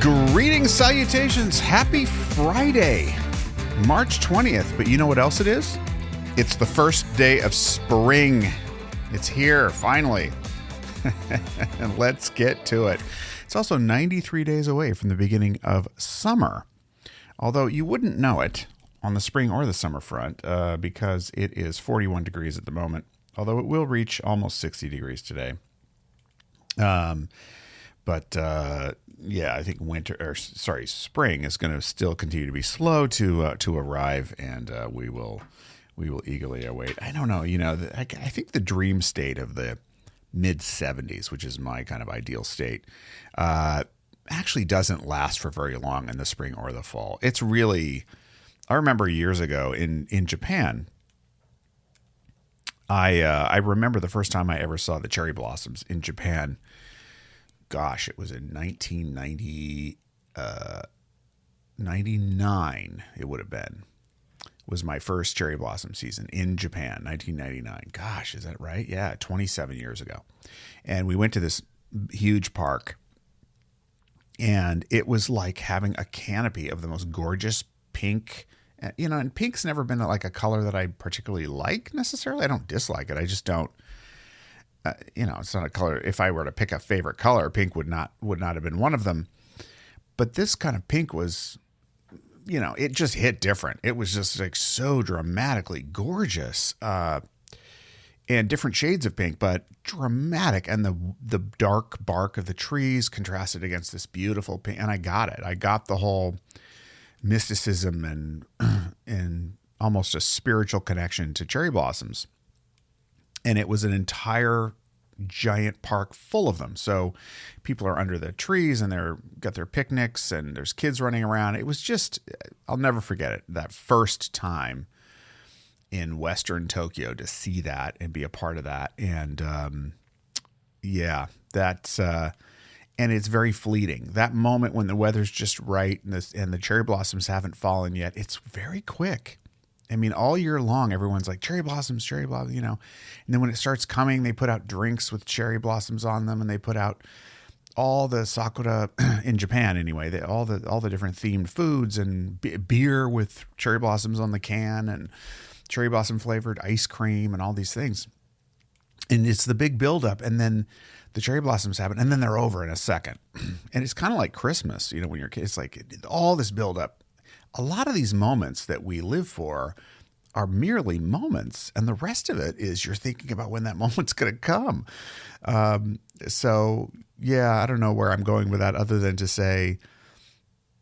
Greetings, salutations, happy Friday, March 20th. But you know what else it is? It's the first day of spring. It's here, finally. And let's get to it. It's also 93 days away from the beginning of summer. Although you wouldn't know it on the spring or the summer front because it is 41 degrees at the moment. Although it will reach almost 60 degrees today. Yeah, I think spring is going to still continue to be slow to arrive, and we will eagerly await. I don't know, I think the dream state of the mid 70s, which is my kind of ideal state, actually doesn't last for very long in the spring or the fall. It's really, I remember years ago in Japan. I remember the first time I ever saw the cherry blossoms in Japan. Gosh, it was in 1999, it would have been, was my first cherry blossom season in Japan, 1999. Gosh, is that right? Yeah, 27 years ago. And we went to this huge park, and it was like having a canopy of the most gorgeous pink, and pink's never been like a color that I particularly like necessarily. I don't dislike it. I just don't. It's not a color. If I were to pick a favorite color, pink would not have been one of them. But this kind of pink was, it just hit different. It was just like so dramatically gorgeous, and different shades of pink, but dramatic. And the dark bark of the trees contrasted against this beautiful pink. And I got it. I got the whole mysticism and almost a spiritual connection to cherry blossoms. And it was an entire giant park full of them. So people are under the trees and they're got their picnics and there's kids running around. It was just, I'll never forget it. That first time in Western Tokyo to see that and be a part of that. And that's, and it's very fleeting. That moment when the weather's just right and the cherry blossoms haven't fallen yet, it's very quick. I mean, all year long, everyone's like, cherry blossoms, And then when it starts coming, they put out drinks with cherry blossoms on them, and they put out all the sakura, in Japan anyway, all the different themed foods and beer with cherry blossoms on the can and cherry blossom flavored ice cream and all these things. And it's the big buildup, and then the cherry blossoms happen, and then they're over in a second. And it's kind of like Christmas, when you're a kid. It's like all this buildup. A lot of these moments that we live for are merely moments, and the rest of it is you're thinking about when that moment's going to come. I don't know where I'm going with that other than to say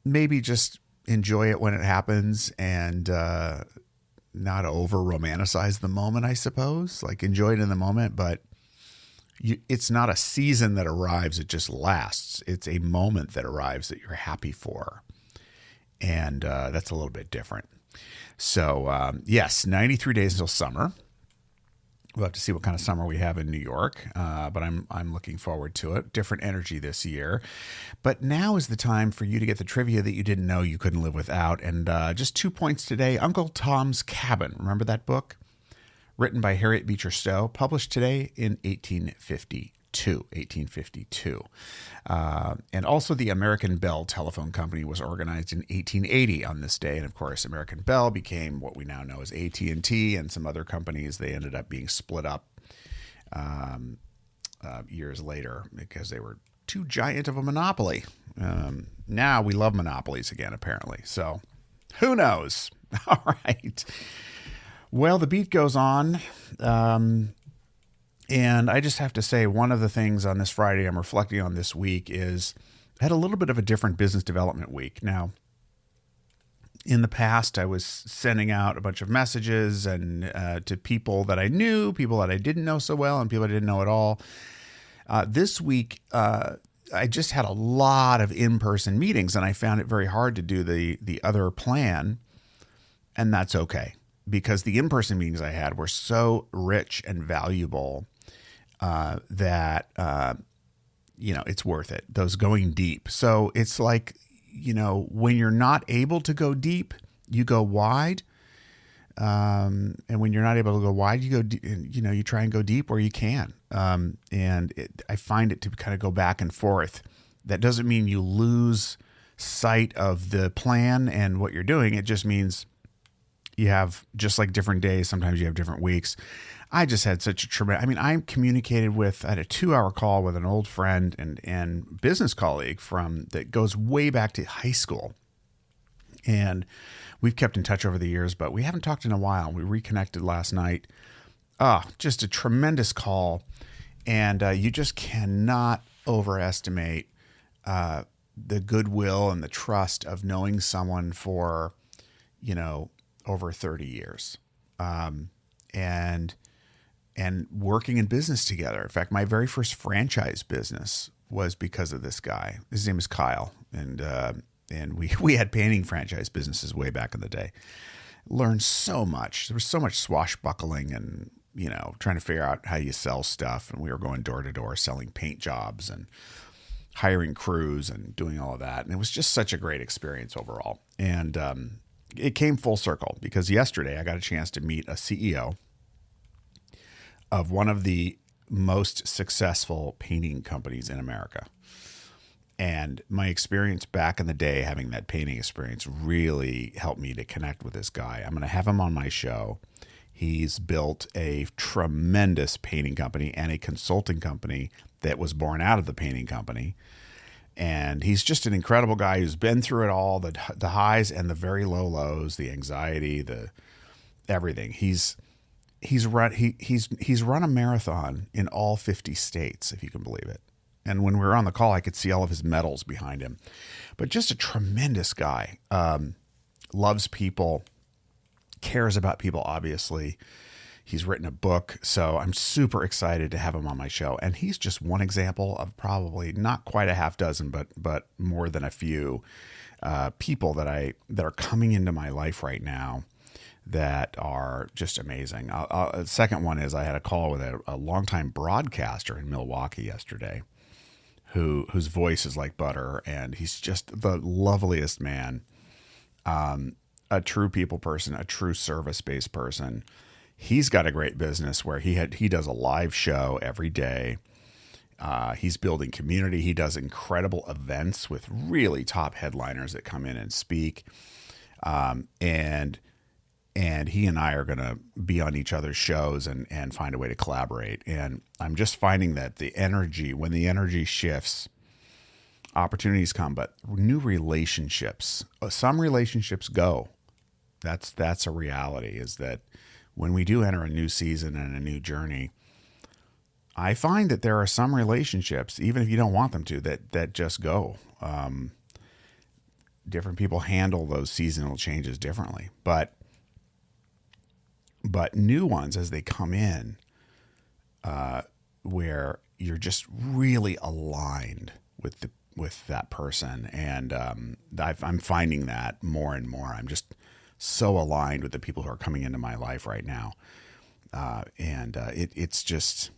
maybe just enjoy it when it happens and not over-romanticize the moment, I suppose. Like, enjoy it in the moment, but it's not a season that arrives. It just lasts. It's a moment that arrives that you're happy for. And that's a little bit different. So, yes, 93 days until summer. We'll have to see what kind of summer we have in New York, but I'm looking forward to it. Different energy this year. But now is the time for you to get the trivia that you didn't know you couldn't live without. And just 2 points today. Uncle Tom's Cabin. Remember that book? Written by Harriet Beecher Stowe. Published today in 1852. And also the American Bell Telephone Company was organized in 1880 on this day. And of course, American Bell became what we now know as AT&T, and some other companies. They ended up being split up years later because they were too giant of a monopoly. Now we love monopolies again, apparently. So who knows? All right. Well, the beat goes on. And I just have to say, one of the things on this Friday I'm reflecting on this week is I had a little bit of a different business development week. Now, in the past, I was sending out a bunch of messages and to people that I knew, people that I didn't know so well, and people I didn't know at all. This week, I just had a lot of in-person meetings, and I found it very hard to do the other plan, and that's okay. Because the in-person meetings I had were so rich and valuable that it's worth it. Those going deep. So it's like, when you're not able to go deep, you go wide. And when you're not able to go wide, you go, you try and go deep where you can. I find it to kind of go back and forth. That doesn't mean you lose sight of the plan and what you're doing. It just means you have, just like different days, sometimes you have different weeks. I just had such a tremendous, I communicated with, I had a 2-hour call with an old friend and business colleague that goes way back to high school. And we've kept in touch over the years, but we haven't talked in a while. We reconnected last night. Just a tremendous call. And you just cannot overestimate the goodwill and the trust of knowing someone for, over 30 years. And working in business together. In fact, my very first franchise business was because of this guy. His name is Kyle. And we had painting franchise businesses way back in the day. Learned so much. There was so much swashbuckling and, trying to figure out how you sell stuff. And we were going door to door selling paint jobs and hiring crews and doing all of that. And it was just such a great experience overall. And it came full circle because yesterday I got a chance to meet a CEO of one of the most successful painting companies in America. And my experience back in the day, having that painting experience, really helped me to connect with this guy. I'm going to have him on my show. He's built a tremendous painting company and a consulting company that was born out of the painting company. And he's just an incredible guy who's been through it all, the highs and the very low lows, the anxiety, the everything. He's run a marathon in all 50 states, if you can believe it. And when we were on the call, I could see all of his medals behind him. But just a tremendous guy. Loves people, cares about people, obviously. He's written a book, so I'm super excited to have him on my show. And he's just one example of probably not quite a half dozen, but more than a few people that are coming into my life right now that are just amazing. The second one is I had a call with a longtime broadcaster in Milwaukee yesterday, whose voice is like butter, and he's just the loveliest man, a true people person, a true service-based person. He's got a great business where he does a live show every day. He's building community. He does incredible events with really top headliners that come in and speak. And he and I are going to be on each other's shows and find a way to collaborate. And I'm just finding that when the energy shifts, opportunities come, but new relationships, some relationships go. That's a reality, is that when we do enter a new season and a new journey, I find that there are some relationships, even if you don't want them to, that just go. Different people handle those seasonal changes differently, but new ones as they come in, where you're just really aligned with that person, and I'm finding that more and more. I'm just so aligned with the people who are coming into my life right now, and it's just,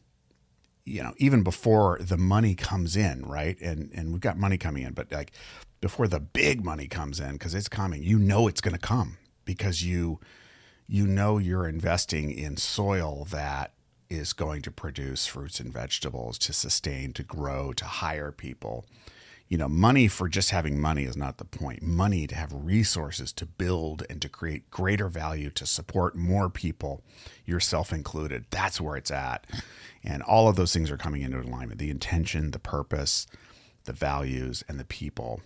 even before the money comes in, right? And we've got money coming in, but like before the big money comes in, because it's coming, it's going to come because you're investing in soil that is going to produce fruits and vegetables, to sustain, to grow, to hire people. Money for just having money is not the point. Money to have resources to build and to create greater value, to support more people, yourself included. That's where it's at. And all of those things are coming into alignment. The intention, the purpose, the values, and the people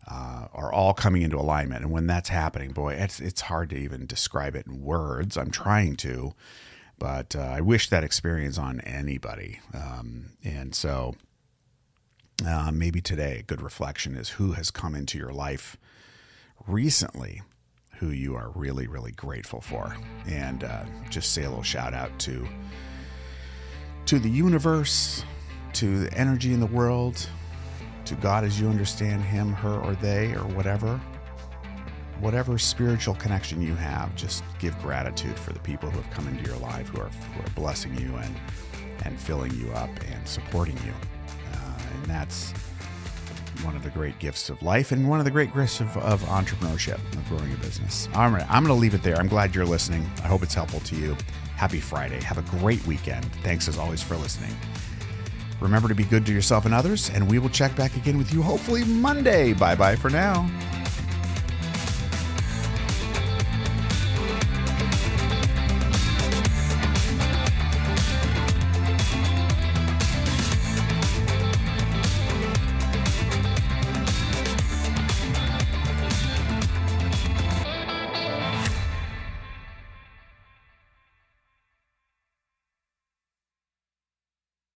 are all coming into alignment. And when that's happening, boy, it's hard to even describe it in words. I'm trying to, but I wish that experience on anybody. And so maybe today a good reflection is who has come into your life recently who you are really, really grateful for. And just say a little shout out to the universe, to the energy in the world, to God as you understand him, her, or they, or whatever spiritual connection you have. Just give gratitude for the people who have come into your life, who are blessing you and filling you up and supporting you. And that's one of the great gifts of life and one of the great gifts of entrepreneurship, of growing a business. All right, I'm going to leave it there. I'm glad you're listening. I hope it's helpful to you. Happy Friday. Have a great weekend. Thanks as always for listening. Remember to be good to yourself and others, and we will check back again with you hopefully Monday. Bye-bye for now.